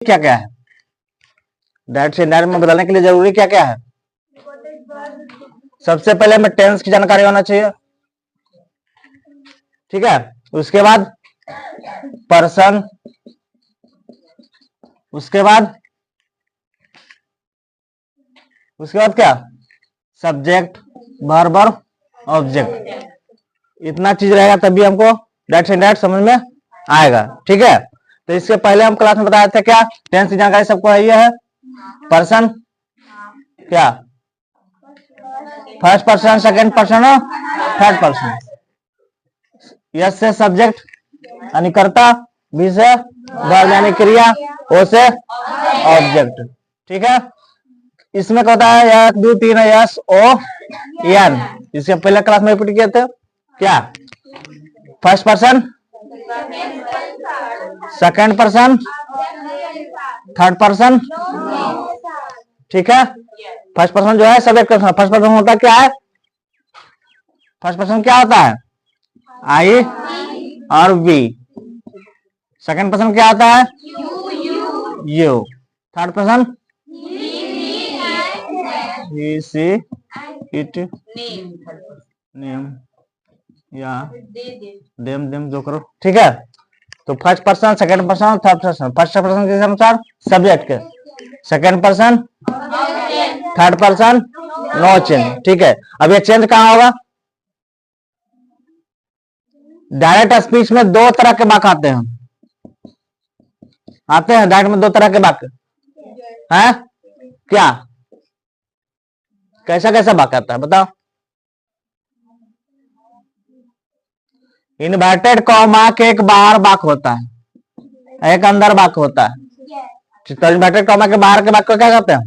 क्या क्या है? डायरेक्ट से इनडायरेक्ट में बदलने के लिए जरूरी क्या क्या है? सबसे पहले हमें टेंस की जानकारी होना चाहिए, ठीक है। उसके बाद पर्सन, उसके बाद क्या? सब्जेक्ट, वर्ब और ऑब्जेक्ट। इतना चीज रहेगा तभी हमको डायरेक्ट से इनडायरेक्ट समझ में आएगा, ठीक है। तो इसके पहले हम क्लास में बताए थे क्या? टेंस की जानकारी सबको ये है। पर्सन क्या? फर्स्ट पर्सन, सेकंड पर्सन और थर्ड पर्सन। यस से सब्जेक्ट यानी कर्ता, बी से वर्ब यानी क्रिया, ओ से ऑब्जेक्ट, ठीक है। इसमें क्या होता है? 1 2 3 यस ओ एन। इसके पहले क्लास में रिपीट किए थे क्या? First person, second person, third person, ठीक है। फर्स्ट पर्सन जो है सब्जेक्ट का फर्स्ट पर्सन होता क्या है? फर्स्ट पर्सन क्या होता है? आई और वी। सेकंड पर्सन क्या होता है? You. Third person he she it name या देम जो करो, ठीक है। तो first person, second person, third person. First person के अनुसार सब्जेक्ट के, second person, third person no change, ठीक है। अब ये चेंज कहां होगा? डायरेक्ट स्पीच में दो तरह के वाक्य आते हैं, डायरेक्ट में दो तरह के वाक्य हैं क्या? कैसा कैसा वाक्य आता है बताओ? इन्वर्टेड कॉमा के एक बाहर वाक्य होता है, एक अंदर वाक्य होता है। तो इन्वर्टेड कॉमा के बाहर के वाक्य को क्या कहते हैं?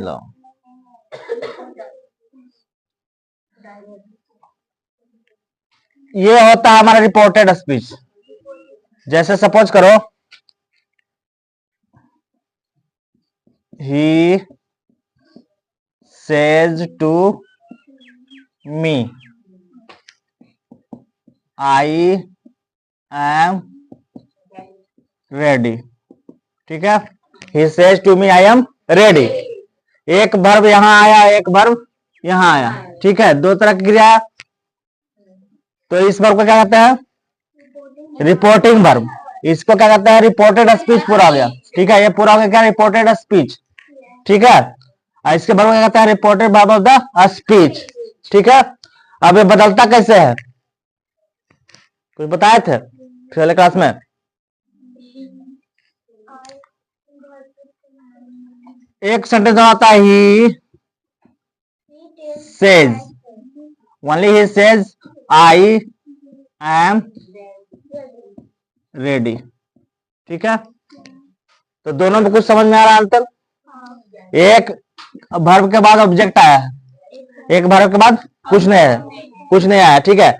लो, ये होता है हमारा रिपोर्टेड स्पीच। जैसे सपोज करो, he says to me I am ready, ठीक है। he says to me I am ready। एक वर्ब यहां आया, एक वर्ब यहां आया, ठीक है। दो तरह की क्रिया। तो इस वर्ब को क्या कहते हैं? Reporting verb. इसको क्या कहते हैं? रिपोर्टेड स्पीच पूरा हो गया, ठीक है। ये पूरा हो गया क्या? रिपोर्टेड स्पीच, ठीक है। इसके वर्ब क्या कहते हैं? Reported verb of the speech, ठीक है। अब ये बदलता कैसे है? कुछ बताए थे पहले क्लास में? एक सेंटेंस आता है he says, only he says I am ready, ठीक है। तो दोनों में कुछ समझ में आ रहा है अंतर? एक वर्ब के बाद ऑब्जेक्ट आया है, एक वर्ब के बाद कुछ नहीं है, कुछ नहीं आया, ठीक है।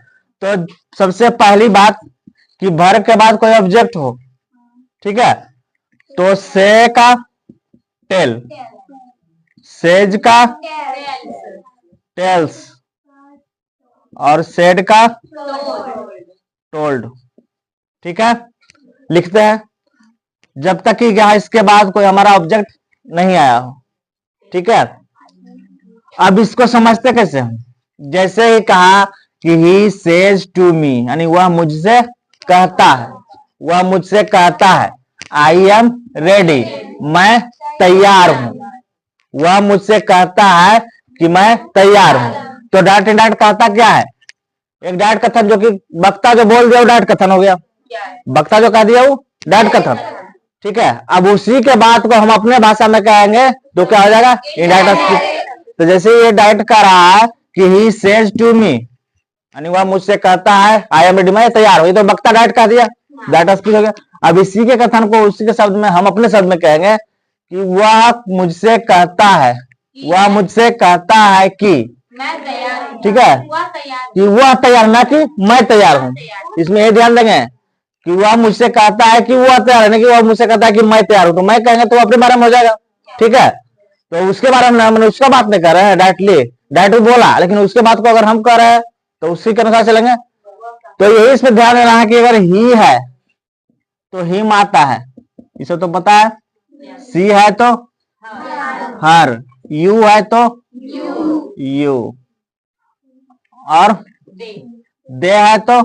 तो सबसे पहली बात कि वर्ब के बाद कोई ऑब्जेक्ट हो, ठीक है। तो से का टेल, सेज का टेल्स और सेड का टोल्ड, ठीक है। लिखते हैं जब तक कि क्या इसके बाद कोई हमारा ऑब्जेक्ट नहीं आया हो, ठीक है। अब इसको समझते कैसे हम? जैसे ही कहा कि ही सेज टू मी, यानी वह मुझसे कहता है, वह मुझसे कहता है आई एम रेडी, मैं तैयार हूं। वह मुझसे कहता है कि मैं तैयार हूं। तो डायरेक्ट इनडायरेक्ट कहता क्या है? एक डायरेक्ट कथन, जो कि वक्ता जो बोल दिया वो डायरेक्ट कथन हो गया। वक्ता जो कह दिया वो डायरेक्ट कथन, ठीक है। अब उसी के बात को हम अपने भाषा में कहेंगे तो क्या हो जाएगा? Indirect speech. तो जैसे ये डायरेक्ट कह रहा है कि ही सेज टू मी, यानी वह मुझसे कहता है आई एम रेडी, मैं तैयार हूं। ये तो वक्ता डायरेक्ट कह दिया, डायरेक्ट स्पीच हो गया। अब इसी के कथन को उसी के शब्द में हम अपने शब्द में कहेंगे कि वह मुझसे कहता है, वह मुझसे कहता है कि मैं तैयार हूं, ठीक है। कि वह तैयार, ना कि मैं तैयार हूं। इसमें ये ध्यान देंगे कि वह मुझसे कहता है कि वह तैयार है, नहीं कि वह मुझसे कहता है कि मैं तैयार हूं। तो मैं कहेंगे तो अपने बारे में हो जाएगा, ठीक है। तो उसके बारे में हम उसका बात नहीं कर रहे हैं, डायरेक्टली बोला, लेकिन उसके बात को अगर हम कर रहे हैं तो उसी के अनुसार चलेंगे। तो यही इसमें ध्यान देना है कि अगर ही है तो हिम आता है, इसे तो पता है। सी है तो हर, यू है तो यू, और दे है तो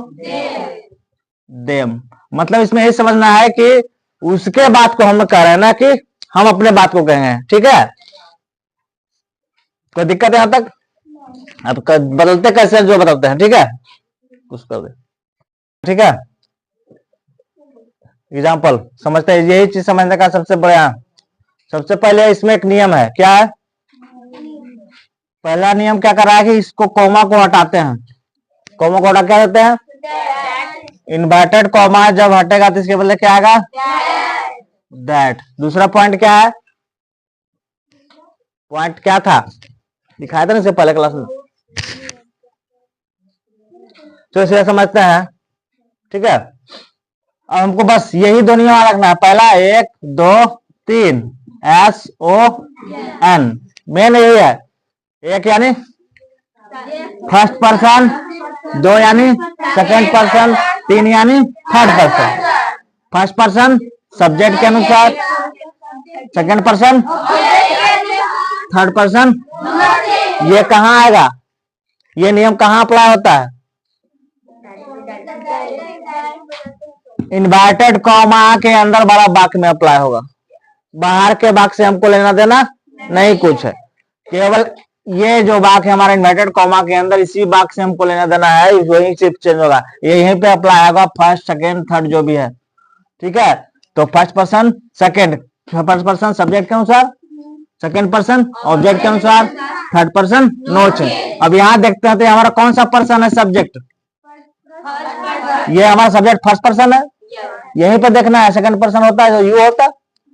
देम। मतलब इसमें यही समझना है कि उसके बात को हम कह रहे हैं ना कि हम अपने बात को कहेंगे। ठीक है, कोई दिक्कत है यहां तक? अब बदलते कैसे जो बदलते हैं, ठीक है, कुछ कर दे। ठीक है, एग्जाम्पल समझते हैं, यही चीज समझने का सबसे बड़ा, सबसे पहले इसमें एक नियम है। क्या है पहला नियम? क्या कर रहा है कि इसको कॉमा को हटाते हैं। कॉमा को हटा क्या देते हैं? इन्वर्टेड कॉमा जब हटेगा तो इसके बदले क्या आएगा? दैट। दूसरा पॉइंट क्या है? पॉइंट क्या था, दिखाया था ना इससे पहले क्लास में, तो इसे समझते हैं। ठीक है, अब हमको बस यही दो नियम रखना है। पहला 1 2 3 SON, मेन यही है। एक यानी फर्स्ट पर्सन, 2 यानी सेकंड पर्सन, 3 यानी third person. First person subject के अनुसार, सेकंड पर्सन, थर्ड पर्सन। ये कहाँ आएगा? ये नियम कहाँ अप्लाई होता है? इन्वर्टेड कॉमा के अंदर वाला वाक्य में अप्लाई होगा। बाहर के वाक्य से हमको लेना देना नहीं कुछ है, केवल ये जो वाक्य हमारा इन्वर्टेड कॉमा के अंदर, इसी वाक्य से हमको लेना देना है, वही सिर्फ चेंज होगा। ये यहीं पे अप्लाई होगा, फर्स्ट सेकंड थर्ड जो भी है। ठीक है, तो first person second, first person subject के अनुसार, सेकंड पर्सन ऑब्जेक्ट के अनुसार, थर्ड पर्सन नो चेंज। अब यहाँ देखते हैं तो हमारा कौन सा पर्सन है? सब्जेक्ट। ये हमारा सब्जेक्ट फर्स्ट पर्सन है, यहीं पे देखना है। सेकंड पर्सन होता है तो यू होता,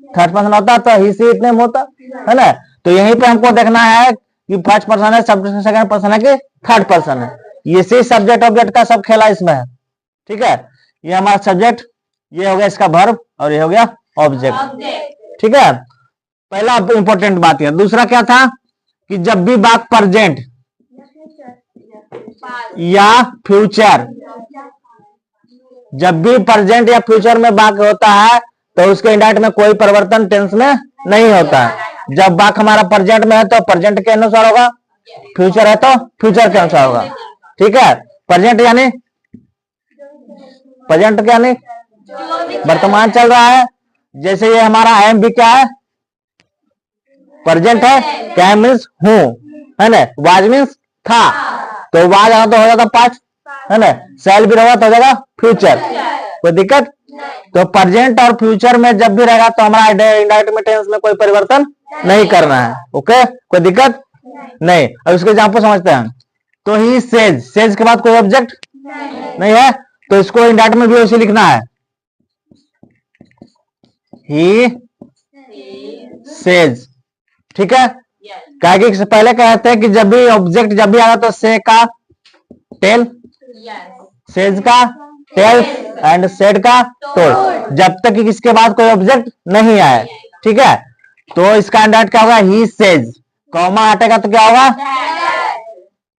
थर्ड पर्सन होता है तो ही सी इट नेम होता है ना। तो यहीं पे हमको देखना है कि फर्स्ट पर्सन है, सेकंड पर्सन है कि थर्ड पर्सन है। ये सी सब्जेक्ट ऑब्जेक्ट का सब खेला इसमें है। ठीक है, ये हमारा सब्जेक्ट, ये हो गया इसका वर्ब, और ये हो गया ऑब्जेक्ट। ठीक है, पहला इंपॉर्टेंट बात है। दूसरा क्या था कि जब भी वाक्य प्रेजेंट या फ्यूचर, जब भी प्रेजेंट या फ्यूचर में वाक्य होता है तो उसके इंडायरेक्ट में कोई परिवर्तन टेंस में नहीं होता है। जब वाक्य हमारा प्रेजेंट में है तो प्रेजेंट के अनुसार होगा, फ्यूचर है तो फ्यूचर के अनुसार होगा। ठीक है, प्रेजेंट यानी, प्रेजेंट क्या यानी वर्तमान चल रहा है। जैसे ये हमारा आई एम भी क्या है? प्रेजेंट है। क्या मीन्स हूं, है ना। वाज मीन्स था, तो वाज आना तो हो जाता पास्ट, है ना। शैल भी रहेगा तो हो जाएगा फ्यूचर। कोई दिक्कत? तो प्रेजेंट और फ्यूचर में जब भी रहेगा तो हमारा इंडायरेक्ट में टेंस में कोई परिवर्तन नहीं करना है। ओके, कोई दिक्कत नहीं। अब इसको एग्जांपल समझते हैं। तो ही सेज, सेज के बाद कोई ऑब्जेक्ट नहीं है, तो इसको इंडायरेक्ट में भी वैसे लिखना है, ही सेज। ठीक है, क्या कि पहले कहते हैं कि जब भी ऑब्जेक्ट जब भी आएगा तो से का टेल, सेज का टेल एंड सेड का टोल, जब तक कि इसके बाद कोई ऑब्जेक्ट नहीं आए। ठीक है, तो इसका इंडायरेक्ट क्या होगा? He says. कॉमा हटेगा तो क्या होगा?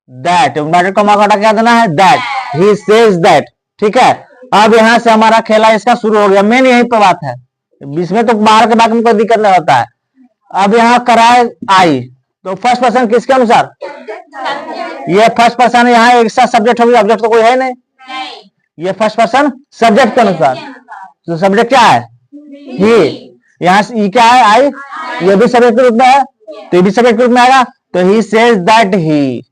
दैट। इंडायरेक्ट कॉमा का हटा क्या देना है? That, he says that. ठीक है, अब यहां से हमारा खेला इसका शुरू हो गया। मेन यही पे बात है, इसमें तो बाहर के बाकी में कोई दिक्कत नहीं होता है। अब यहाँ कराए आई, तो फर्स्ट पर्सन किसके अनुसार? ये फर्स्ट पर्सन, यहाँ एक साथ सब्जेक्ट होगी, ऑब्जेक्ट तो कोई है नहीं। ये फर्स्ट पर्सन सब्जेक्ट के अनुसार, तो सब्जेक्ट क्या है? ही। यहाँ ई क्या है? आई। ये भी सब्जेक्ट के रूप में है, तो ये भी सब्जेक्ट के रूप में आएगा, तो ही सेज दैट ही।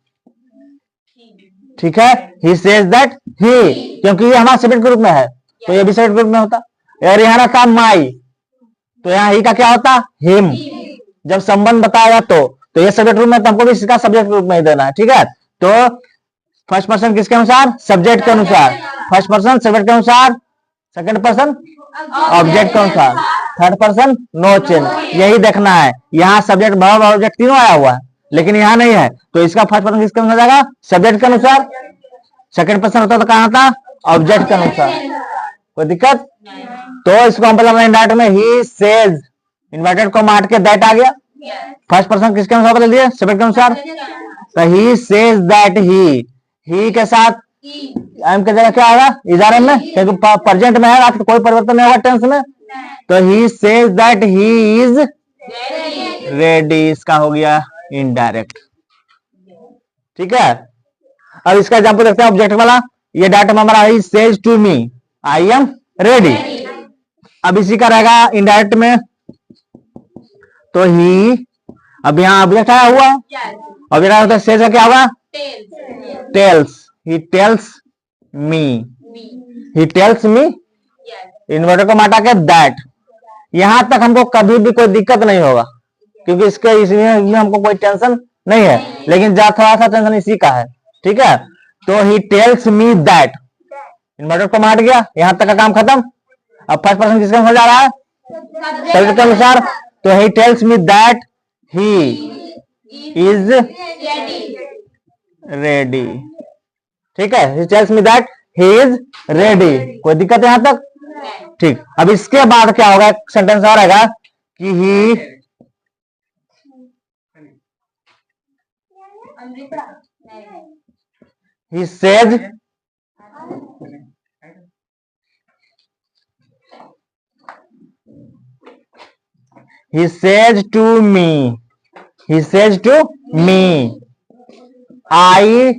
ठीक है, ही सेज दैट ही, क्योंकि ये हमारा सब्जेक्ट के रूप में है तो ये भी सब्जेक्ट के रूप में होता। और यहाँ रहता माई, तो यहाँ ही का क्या होता? हिम। जब संबंध बताएगा तो ये सब्जेक्ट रूप में, तो हमको भी इसका सब्जेक्ट रूप में ही देना है। ठीक है, तो फर्स्ट पर्सन किसके अनुसार? सब्जेक्ट के अनुसार। फर्स्ट पर्सन सब्जेक्ट के अनुसार, सेकंड पर्सन ऑब्जेक्ट के अनुसार, थर्ड पर्सन नो चेंज। यही देखना है। यहाँ सब्जेक्ट वर्ब ऑब्जेक्ट तीनों आया हुआ है, लेकिन यहाँ नहीं है, तो इसका फर्स्ट पर्सन किसके अनुसार जाएगा? सब्जेक्ट के अनुसार। सेकंड पर्सन होता तो कहाँ था? ऑब्जेक्ट के अनुसार। कोई दिक्कत? तो इसको हम पहले इंडायरेक्ट में ही सेज, इन्वर्टेड को मार के दैट आ गया। फर्स्ट पर्सन किसके अनुसार बदल दिए? सब्जेक्ट के अनुसार। तो ही सेज दैट ही के साथ एम की जगह क्या आएगा इज आर एम में, क्योंकि प्रेजेंट में है तो कोई परिवर्तन नहीं होगा टेंस में। तो he says that he is ready, इसका हो गया इनडायरेक्ट। ठीक है, अब इसका एग्जांपल देखते हैं ऑब्जेक्ट वाला। ये डाटा में हमारा ही says to me I am ready. अब इसी का रहेगा इनडायरेक्ट में, तो ही, अब यहाँ ऑब्जेक्ट आया हुआ, ऑब्जेक्ट सेज का क्या होगा tells, he tells me, he tells me, inverter को हटा के दैट। यहां तक हमको कभी भी कोई दिक्कत नहीं होगा, क्योंकि इसमें हमको कोई टेंशन नहीं है, लेकिन जहां थोड़ा सा टेंशन इसी का है। ठीक है, तो ही टेल्स मी दैट, इन्वर्टर को हट गया, यहां तक का काम खत्म। अब फर्स्ट पर्सन किसके अनुसार जा रहा है सब्जेक्ट के अनुसार, तो ही tells me that he is ready. ठीक है, ही tells me that he is ready, कोई दिक्कत है यहां तक? ठीक, अब इसके बाद क्या होगा, सेंटेंस और आएगा कि he says he says to me, he says to me, I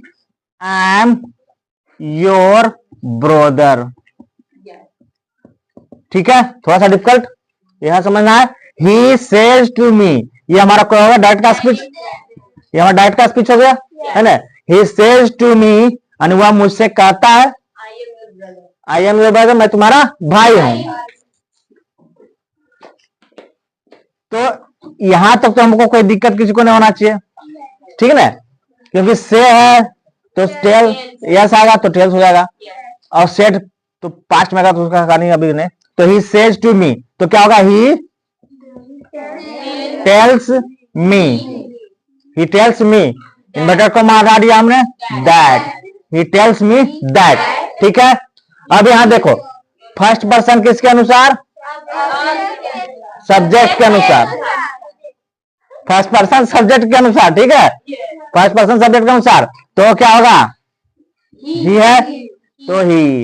am your brother। ठीक है, थोड़ा सा डिफिकल्ट यहां समझना है। he says to me, ये हमारा क्या होगा डायरेक्ट का स्पीच, ये हमारा डायरेक्ट का स्पीच हो गया है ना। he says to me, और वह मुझसे कहता है I am your brother, मैं तुम्हारा भाई हूं। तो यहां तक तो हमको कोई दिक्कत किसी को नहीं होना चाहिए, ठीक है ना, क्योंकि से है तो टेल यस आएगा तो टेल्स हो जाएगा, और सेड तो पास्ट में आएगा तो उसका कहानी अभी नहीं। तो ही सेज टू मी, तो क्या होगा ही tells me, he tells me, inverter को मार दिया हमने that, he tells me that. ठीक है, अब यहां देखो फर्स्ट पर्सन किसके अनुसार सब्जेक्ट के अनुसार, फर्स्ट पर्सन सब्जेक्ट के अनुसार। ठीक है, फर्स्ट पर्सन सब्जेक्ट के अनुसार, तो क्या होगा ही है तो ही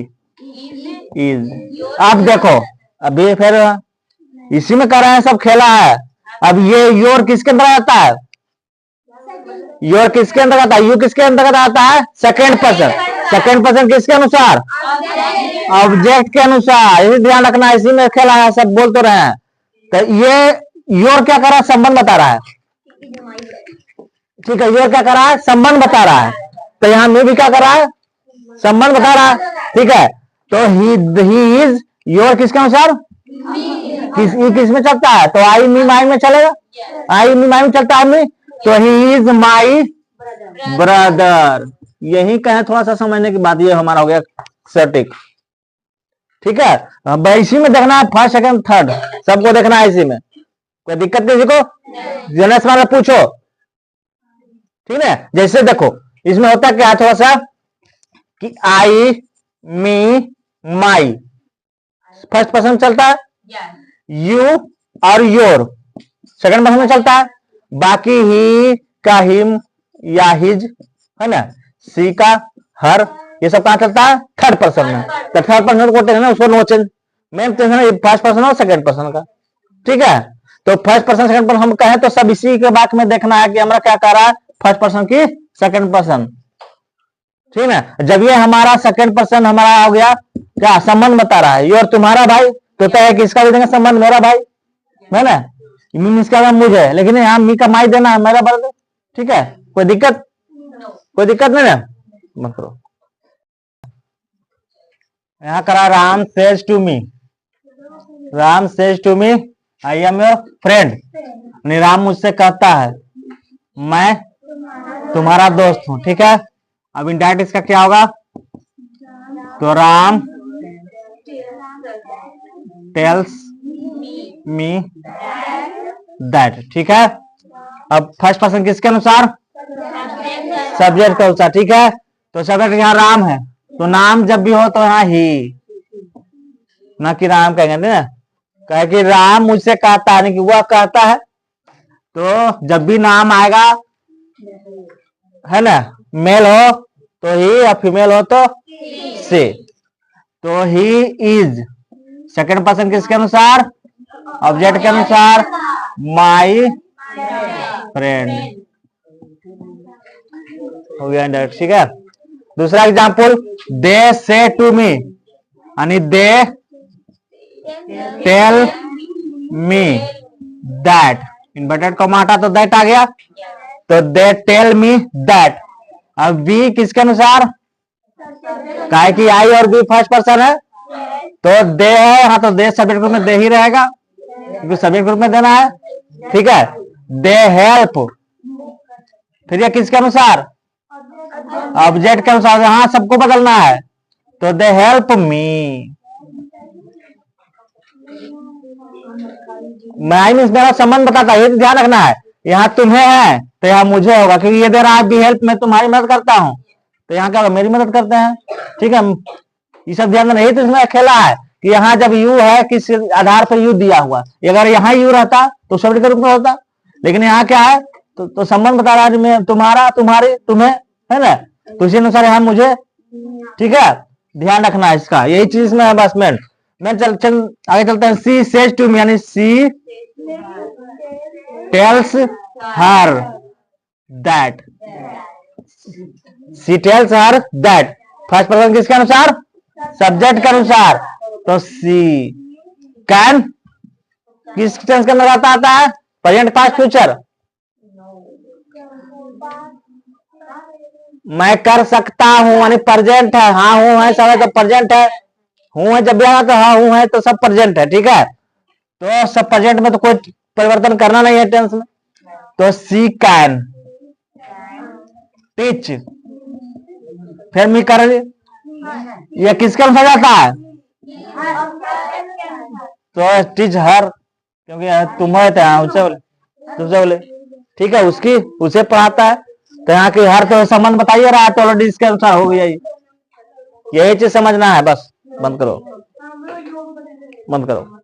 इज। अब देखो अभी फिर इसी में कर रहे हैं, सब खेला है। अब ये योर किसके अंदर आता है, योर किसके अंतर्गत आता है, यू किसके अंतर्गत आता है सेकेंड पर्सन, सेकेंड पर्सन किसके अनुसार ऑब्जेक्ट के अनुसार। इसी ध्यान रखना, इसी में खेला है, सब बोल तो रहे हैं। तो ये योर क्या कर रहा है संबंध बता रहा है, ठीक है, योर क्या कर रहा है संबंध बता रहा है। तो यहाँ मी भी क्या कर रहा है संबंध बता रहा है। ठीक है, तो ही इज योर किसके अनुसार किस में चलता है, तो आई मी माई में चलेगा, आई मी माई में चलता है। तो ही इज माई ब्रदर, यही कहे थोड़ा सा समझने की बात, ये हमारा हो गया सटीक। ठीक है, अब इसी में देखना है फर्स्ट सेकंड थर्ड सबको देखना है इसी में, कोई दिक्कत किसी को जनरल वाला पूछो। ठीक है, जैसे देखो इसमें होता क्या थोड़ा सा कि आई मी माई फर्स्ट पर्सन चलता है, यू और योर सेकंड पर्सन में चलता है, बाकी ही का हिम या हिज है ना, सी का हर, ये सब कहां चलता है थर्ड पर्सन में। तो थर्ड पर्सन को टेंशन है उसको नो चेंज, मेन टेंशन है फर्स्ट पर्सन और सेकंड पर्सन का। ठीक है, तो फर्स्ट पर्सन सेकंड पर्सन हम कहें तो सब इसी के बात में देखना है कि हमारा क्या कर रहा है फर्स्ट पर्सन की सेकंड पर्सन। ठीक है, जब ये हमारा सेकंड पर्सन हमारा हो गया क्या संबंध बता रहा है, योर तुम्हारा भाई, तो तय है कि इसका भी देंगे संबंध मेरा भाई है ना, इसका नाम मुझे, लेकिन यहाँ मी का माई देना है मेरा ब्रदर। ठीक है, कोई दिक्कत कोई दिक्कत नहीं ना, मत करो। यहाँ करा Ram says to me, Ram says to me I am your friend, Ram मुझसे कहता है मैं तुम्हारा दोस्त हूं। ठीक है, अब इनडायरेक्ट इसका क्या होगा, तो राम टेल्स मी दैट। ठीक है, अब फर्स्ट पर्सन किसके अनुसार सब्जेक्ट के अनुसार। ठीक है, तो सब्जेक्ट यहाँ राम है, तो नाम जब भी हो तो यहाँ ही, ना कि राम कहेंगे ना, कहे कि राम मुझसे कहता है, कि वह कहता है, तो जब भी नाम आएगा है ना मेल हो तो ही, या फीमेल हो तो से। तो ही इज सेकंड पर्सन किसके अनुसार, ऑब्जेक्ट के अनुसार, माई फ्रेंड हो गया इंडायरेक्ट, ठीक है। दूसरा एग्जाम्पल, दे से टू मी, यानी they tell me that, inverted comma हटा तो दैट आ गया, तो दे टेल मी दैट। अब वी किसके अनुसार, काहे कि आई और बी फर्स्ट पर्सन है, तो दे है यहाँ, तो दे सब्जेक्ट ग्रुप में दे ही रहेगा क्योंकि सब्जेक्ट ग्रुप में देना है, ठीक है। दे हेल्प, फिर ये किसके अनुसार, ऑब्जेक्ट के अनुसार, यहाँ सबको बदलना है, तो they help me. I means मेरा संबंध बताता है, ये ध्यान रखना है। यहाँ तुम्हें है तो यहाँ मुझे होगा, क्योंकि ये दे रहा है बी हेल्प, मैं तुम्हारी मदद करता हूँ, तो यहाँ क्या होगा, मेरी मदद करते हैं, ठीक है। ये सब ध्यान देना, यही तो इसमें खेला है कि यहाँ जब यू है, किस आधार पर यू दिया हुआ, अगर यहाँ यू रहता तो शब्द के रूप में होता, लेकिन यहाँ क्या है, तो संबंध बता रहा है, मैं तुम्हारा, तुम्हारी, तुम्हें, है ना, तो इसी अनुसार यहाँ मुझे, ठीक है। ध्यान रखना है इसका, यही चीज में है बस। मैं चल आगे चलते हैं। सी सेज टू मी, यानी she tells her that, she tells her that, first person किसके अनुसार, सब्जेक्ट के अनुसार, तो सी कैन किस टेंस के अंदर आता है, प्रेजेंट पास्ट फ्यूचर, मैं कर सकता हूं, यानी प्रेजेंट है, हाँ हूं है सब है तो प्रेजेंट है, हूं है जब भी आया तो हाँ हूं है, तो सब प्रेजेंट है, ठीक है। तो सब प्रेजेंट में तो कोई परिवर्तन करना नहीं है टेंस में, तो सी कैन टीच, फिर मी कर, ये किसके अनुसार जाता है, तो टीच हर, क्योंकि तुम्हें उससे बोले, तुमसे बोले, ठीक है, उसकी उसे पढ़ाता है, तो यहाँ की हर तो संबंध बताइए रहा है, तो ऑलरेडी इसके अनुसार हो गया, यही चीज समझना है बस। बंद करो, बंद करो।